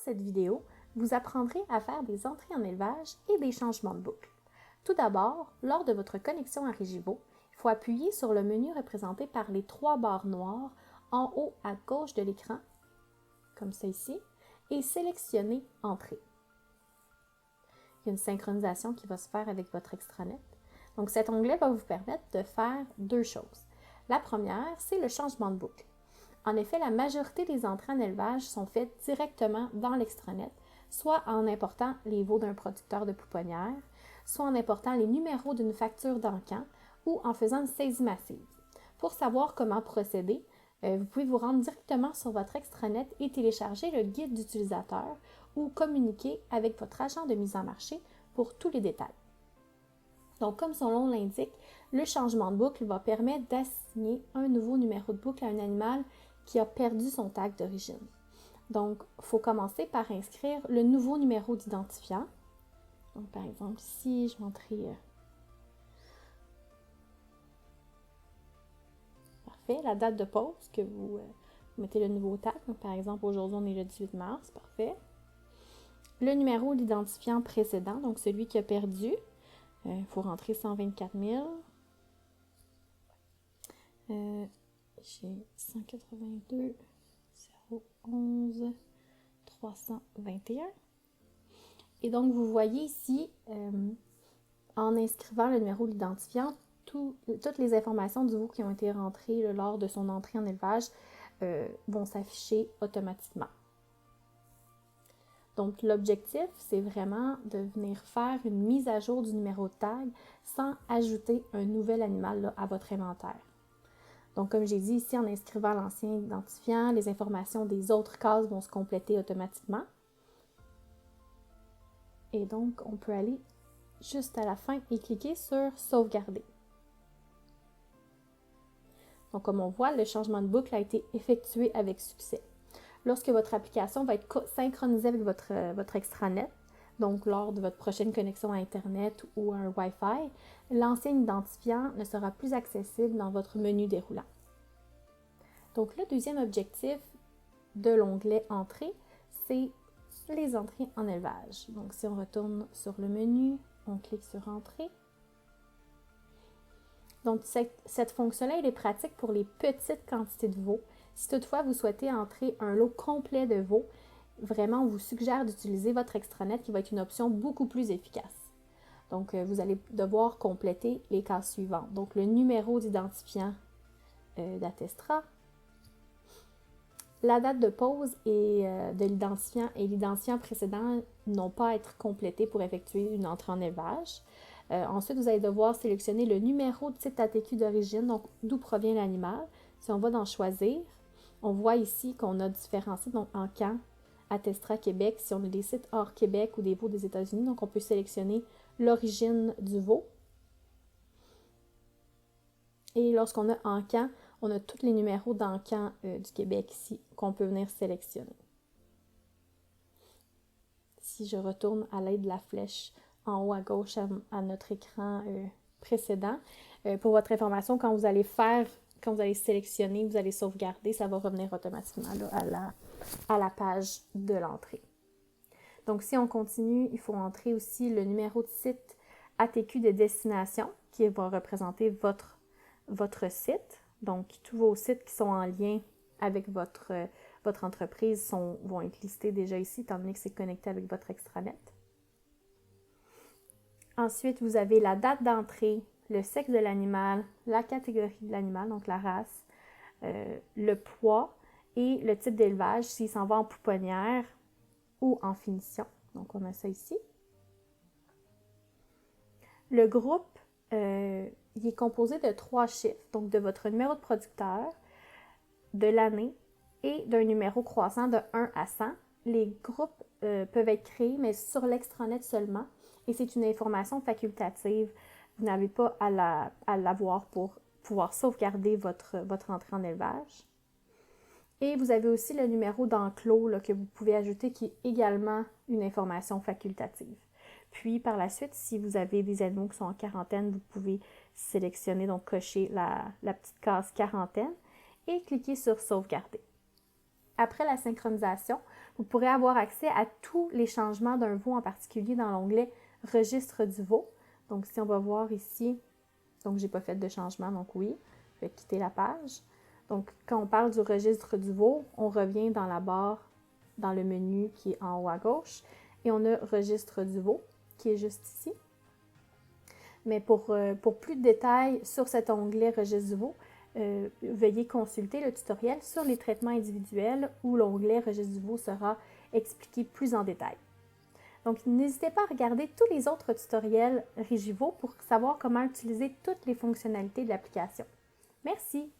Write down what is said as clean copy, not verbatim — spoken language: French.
cette vidéo, vous apprendrez à faire des entrées en élevage et des changements de boucle. Tout d'abord, lors de votre connexion à Regivo, il faut appuyer sur le menu représenté par les 3 barres noires en haut à gauche de l'écran, comme ça ici, et sélectionner Entrée. Il y a une synchronisation qui va se faire avec votre extranet. Donc cet onglet va vous permettre de faire 2 choses. La première, c'est le changement de boucle. En effet, la majorité des entrées en élevage sont faites directement dans l'extranet, soit en important les veaux d'un producteur de pouponnière, soit en important les numéros d'une facture d'encan ou en faisant une saisie massive. Pour savoir comment procéder, vous pouvez vous rendre directement sur votre extranet et télécharger le guide d'utilisateur ou communiquer avec votre agent de mise en marché pour tous les détails. Donc, comme son nom l'indique, le changement de boucle va permettre d'assigner un nouveau numéro de boucle à un animal qui a perdu son tag d'origine. Donc, il faut commencer par inscrire le nouveau numéro d'identifiant. Donc, par exemple, ici, je vais entrer... Parfait. La date de pause, que vous mettez le nouveau tag. Donc, par exemple, aujourd'hui, on est le 18 mars. Parfait. Le numéro d'identifiant précédent, donc celui qui a perdu. Il faut rentrer 124 000. J'ai 182 011 321. Et donc, vous voyez ici, en inscrivant le numéro d'identifiant, toutes les informations du veau qui ont été rentrées lors de son entrée en élevage vont s'afficher automatiquement. Donc, l'objectif, c'est vraiment de venir faire une mise à jour du numéro de tag sans ajouter un nouvel animal à votre inventaire. Donc, comme j'ai dit ici, en inscrivant l'ancien identifiant, les informations des autres cases vont se compléter automatiquement. Et donc, on peut aller juste à la fin et cliquer sur « Sauvegarder ». Donc, comme on voit, le changement de boucle a été effectué avec succès. Lorsque votre application va être synchronisée avec votre extranet, donc lors de votre prochaine connexion à Internet ou à un Wi-Fi, l'ancien identifiant ne sera plus accessible dans votre menu déroulant. Donc, le deuxième objectif de l'onglet Entrée, c'est les entrées en élevage. Donc, si on retourne sur le menu, on clique sur Entrée. Donc, cette fonction-là, elle est pratique pour les petites quantités de veaux. Si toutefois vous souhaitez entrer un lot complet de veaux, vraiment, on vous suggère d'utiliser votre extranet qui va être une option beaucoup plus efficace. Donc, vous allez devoir compléter les cases suivantes. Donc, le numéro d'identifiant d'Attestra, la date de pause de l'identifiant et l'identifiant précédent n'ont pas à être complétés pour effectuer une entrée en élevage. Ensuite, vous allez devoir sélectionner le numéro de site ATQ d'origine, donc d'où provient l'animal. Si on va dans Choisir, on voit ici qu'on a différents sites, donc Encan, Attestra Québec, si on a des sites hors Québec ou des veaux des États-Unis, donc on peut sélectionner l'origine du veau. Et lorsqu'on a Encan, on a tous les numéros d'Encan du Québec ici qu'on peut venir sélectionner. Si je retourne à l'aide de la flèche en haut à gauche à notre écran précédent, pour votre information, quand vous allez sélectionner, vous allez sauvegarder, ça va revenir automatiquement là, à la page de l'entrée. Donc, si on continue, il faut entrer aussi le numéro de site ATQ de destination qui va représenter votre site. Donc, tous vos sites qui sont en lien avec votre entreprise vont être listés déjà ici, étant donné que c'est connecté avec votre extranet. Ensuite, vous avez la date d'entrée, le sexe de l'animal, la catégorie de l'animal, donc la race, le poids et le type d'élevage, s'il s'en va en pouponnière ou en finition. Donc, on a ça ici. Le groupe, il est composé de 3 chiffres, donc de votre numéro de producteur, de l'année et d'un numéro croissant de 1 à 100. Les groupes peuvent être créés, mais sur l'extranet seulement, et c'est une information facultative. Vous n'avez pas à l'avoir pour pouvoir sauvegarder votre entrée en élevage. Et vous avez aussi le numéro d'enclos que vous pouvez ajouter, qui est également une information facultative. Puis, par la suite, si vous avez des animaux qui sont en quarantaine, vous pouvez sélectionner, donc cocher la petite case quarantaine et cliquer sur sauvegarder. après la synchronisation, vous pourrez avoir accès à tous les changements d'un veau en particulier dans l'onglet « Registre du veau ». Donc, si on va voir ici, donc je n'ai pas fait de changement, donc oui, je vais quitter la page. Donc, quand on parle du registre du veau, on revient dans la barre, dans le menu qui est en haut à gauche, et on a « Registre du veau » qui est juste ici. Mais pour plus de détails sur cet onglet « Registre du veau », veuillez consulter le tutoriel sur les traitements individuels où l'onglet « Registre du veau » sera expliqué plus en détail. Donc, n'hésitez pas à regarder tous les autres tutoriels Rigivo pour savoir comment utiliser toutes les fonctionnalités de l'application. Merci!